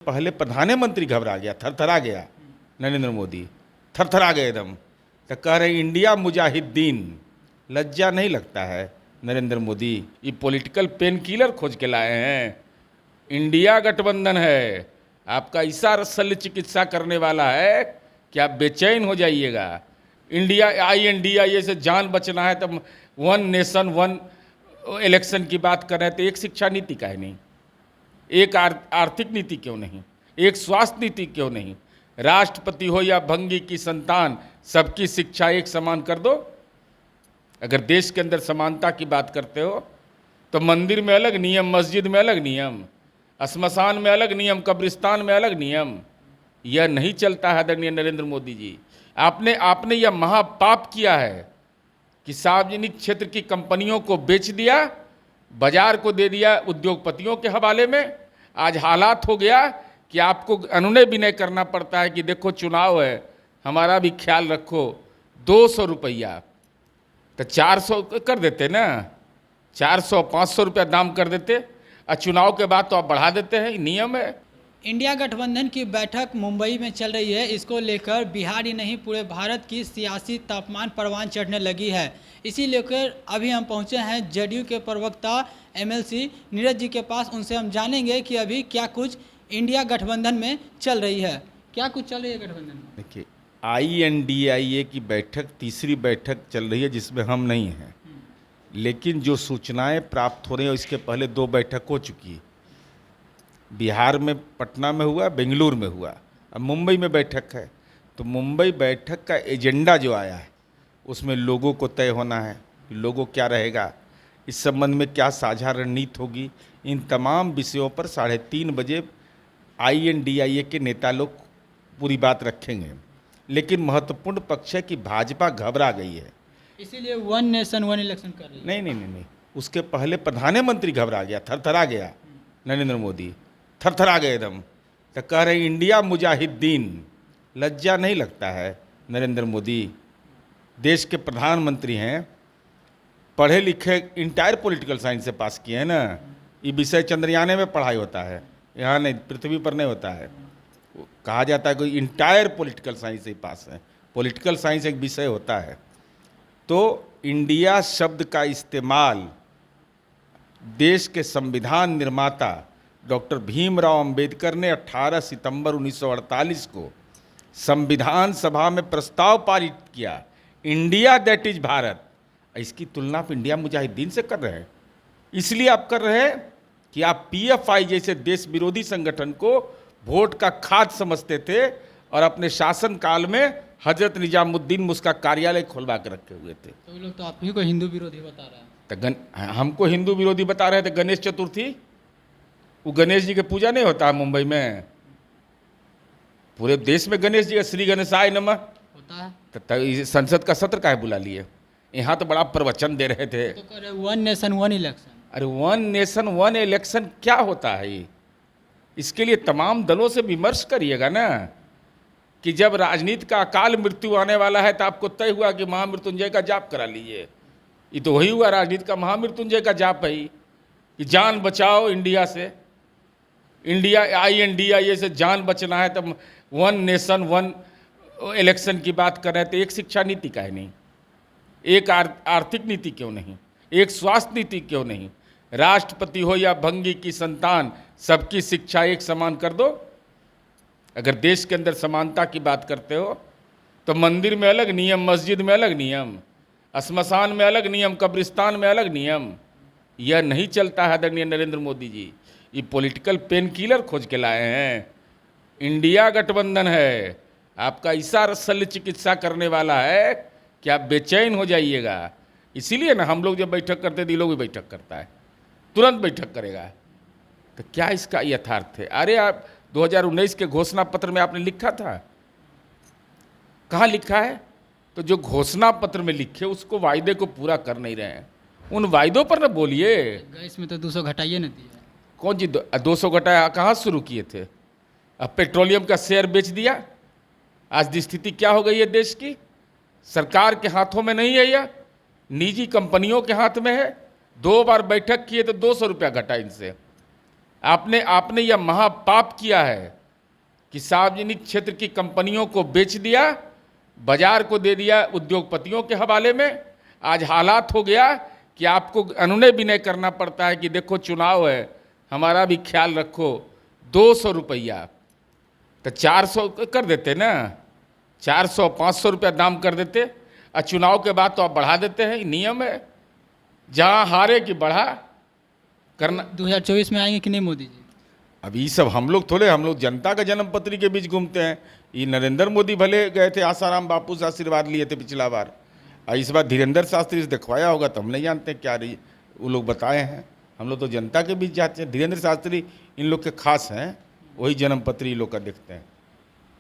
पहले प्रधानमंत्री घबरा गया, थरथरा गया। नरेंद्र मोदी थरथरा गए एकदम, तो कह रहे इंडिया मुजाहिदीन। लज्जा नहीं लगता है नरेंद्र मोदी? ये पॉलिटिकल पेन किलर खोज के लाए हैं। इंडिया गठबंधन है, आपका ऐसा शल्य चिकित्सा करने वाला है कि आप बेचैन हो जाइएगा। इंडिया INDIA से जान बचना है तो वन नेशन वन इलेक्शन की बात कर रहे हैं, तो एक शिक्षा नीति का है नहीं, एक आर्थिक नीति क्यों नहीं, एक स्वास्थ्य नीति क्यों नहीं? राष्ट्रपति हो या भंगी की संतान, सबकी शिक्षा एक समान कर दो। अगर देश के अंदर समानता की बात करते हो तो मंदिर में अलग नियम, मस्जिद में अलग नियम, श्मशान में अलग नियम, कब्रिस्तान में अलग नियम। यह नहीं चलता है आदरणीय नरेंद्र मोदी जी। आपने यह महापाप किया है कि सार्वजनिक क्षेत्र की कंपनियों को बेच दिया, बाजार को दे दिया उद्योगपतियों के हवाले में। आज हालात हो गया कि आपको अनुनय विनय करना पड़ता है कि देखो चुनाव है, हमारा भी ख्याल रखो। 200 रुपया तो 400 कर देते ना, 400-500 रुपया दाम कर देते, और चुनाव के बाद तो आप बढ़ा देते हैं, नियम है। इंडिया गठबंधन की बैठक मुंबई में चल रही है। इसको लेकर बिहार ही नहीं पूरे भारत की सियासी तापमान परवान चढ़ने लगी है। इसी लेकर अभी हम पहुंचे हैं JDU के प्रवक्ता MLC नीरज जी के पास। उनसे हम जानेंगे कि अभी क्या कुछ इंडिया गठबंधन में चल रही है, क्या कुछ चल रही है गठबंधन में। देखिए, INDIA की बैठक तीसरी बैठक चल रही है जिसमें हम नहीं हैं, लेकिन जो सूचनाएं प्राप्त हो रही हैं इसके पहले 2 बैठक हो चुकी है। बिहार में पटना में हुआ, बेंगलुरु में हुआ, अब मुंबई में बैठक है। तो मुंबई बैठक का एजेंडा जो आया है उसमें लोगों को तय होना है कि लोगों क्या रहेगा, इस संबंध में क्या साझा रणनीति होगी। इन तमाम विषयों पर 3:30 बजे INDIA के नेता लोग पूरी बात रखेंगे। लेकिन महत्वपूर्ण पक्ष है कि भाजपा घबरा गई है, इसीलिए वन नेशन वन इलेक्शन कर रही है। नहीं, उसके पहले प्रधानमंत्री घबरा गया, थरथरा गया। नरेंद्र मोदी थरथरा गए एकदम, तो कह रहे इंडिया मुजाहिदीन। लज्जा नहीं लगता है नरेंद्र मोदी? देश के प्रधानमंत्री हैं, पढ़े लिखे, इंटायर पॉलिटिकल साइंस से पास किए हैं ना। ये विषय चंद्रयान में पढ़ाई होता है, यहाँ नहीं, पृथ्वी पर नहीं होता है। कहा जाता है कोई इंटायर पॉलिटिकल साइंस से पास है। पॉलिटिकल साइंस एक विषय होता है। तो इंडिया शब्द का इस्तेमाल देश के संविधान निर्माता डॉक्टर भीमराव अंबेडकर ने 18 सितंबर 1948 को संविधान सभा में प्रस्ताव पारित किया, इंडिया दैट इज भारत। इसकी तुलना आप इंडिया मुजाहिदीन से कर रहे हैं। इसलिए आप कर रहे हैं कि आप PFI जैसे देश विरोधी संगठन को वोट का खाद समझते थे और अपने शासन काल में हजरत निजामुद्दीन में उसका कार्यालय खुलवा के रखे हुए थे। तो लोग तो आप ही को हिंदू विरोधी बता रहे हैं। तो हमको हिंदू विरोधी बता रहे थे। गणेश चतुर्थी, वो गणेश जी की पूजा नहीं होता है मुंबई में? पूरे देश में गणेश जी का श्री गणेशाय नमः होता है। तो संसद का सत्र काहे बुला लिए? यहाँ तो बड़ा प्रवचन दे रहे थे। तो कह रहे वन नेशन वन इलेक्शन। अरे वन नेशन वन इलेक्शन क्या होता है ये? इसके लिए तमाम दलों से विमर्श करिएगा ना, कि जब राजनीति का अकाल मृत्यु आने वाला है तो आपको तय हुआ कि महामृत्युंजय का जाप करा लीजिए। ये तो वही हुआ, राजनीति का महामृत्युंजय का जाप है कि जान बचाओ इंडिया से। इंडिया INDIA से जान बचना है तो वन नेशन वन इलेक्शन की बात कर रहे हैं, तो एक शिक्षा नीति का है नहीं, एक आर्थिक नीति क्यों नहीं, एक स्वास्थ्य नीति क्यों नहीं? राष्ट्रपति हो या भंगी की संतान, सबकी शिक्षा एक समान कर दो। अगर देश के अंदर समानता की बात करते हो तो मंदिर में अलग नियम, मस्जिद में अलग नियम, श्मशान में अलग नियम, कब्रिस्तान में अलग नियम। यह नहीं चलता है आदरणीय नरेंद्र मोदी जी। ये पॉलिटिकल पेन किलर खोज के लाए हैं। इंडिया गठबंधन है, आपका ऐसा शल्य चिकित्सा करने वाला है कि आप बेचैन हो जाइएगा। इसीलिए ना हम लोग जब बैठक करते हैं, लोग भी बैठक करता है, तुरंत बैठक करेगा। तो क्या इसका यथार्थ है? अरे आप 2019 के घोषणा पत्र में आपने लिखा था, कहाँ लिखा है? तो जो घोषणा पत्र में लिखे उसको वायदे को पूरा कर नहीं रहे हैं। उन वायदों पर ना बोलिए। गैस में तो 200 घटाइए ना दिया। कौन जी 200 घटाया? कहाँ शुरू किए थे? अब पेट्रोलियम का शेयर बेच दिया। आज स्थिति क्या हो गई है देश की? सरकार के हाथों में नहीं है, यह निजी कंपनियों के हाथ में है। 2 बार बैठक किए तो 200 रुपया घटा इनसे। आपने आपने यह महापाप किया है कि सार्वजनिक क्षेत्र की कंपनियों को बेच दिया, बाजार को दे दिया उद्योगपतियों के हवाले में। आज हालात हो गया कि आपको अनुनय विनय करना पड़ता है कि देखो चुनाव है, हमारा भी ख्याल रखो। 200 रुपया तो 400 कर देते ना, 400 500 रुपया दाम कर देते, और चुनाव के बाद तो आप बढ़ा देते हैं। नियम है, जहाँ हारे कि बढ़ा करना। 2024 में आएंगे कि नहीं मोदी जी? अब ये सब हम लोग थोड़े, हम लोग जनता का जन्मपत्री के बीच घूमते हैं। ये नरेंद्र मोदी भले गए थे आसाराम बापू से आशीर्वाद लिए थे पिछला बार, और इस बार धीरेंद्र शास्त्री से दिखवाया होगा तो हम नहीं जानते क्या रही वो लोग बताए हैं। हम लोग तो जनता के बीच जाते हैं। धीरेंद्र शास्त्री इन लोग के खास हैं, वही जन्मपत्री लोग का देखते हैं।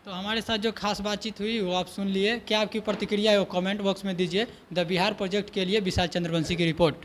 तो हमारे साथ जो खास बातचीत हुई वो आप सुन लिए। क्या आपकी प्रतिक्रिया है वो कमेंट बॉक्स में दीजिए। द बिहार प्रोजेक्ट के लिए विशाल चंद्रवंशी की रिपोर्ट।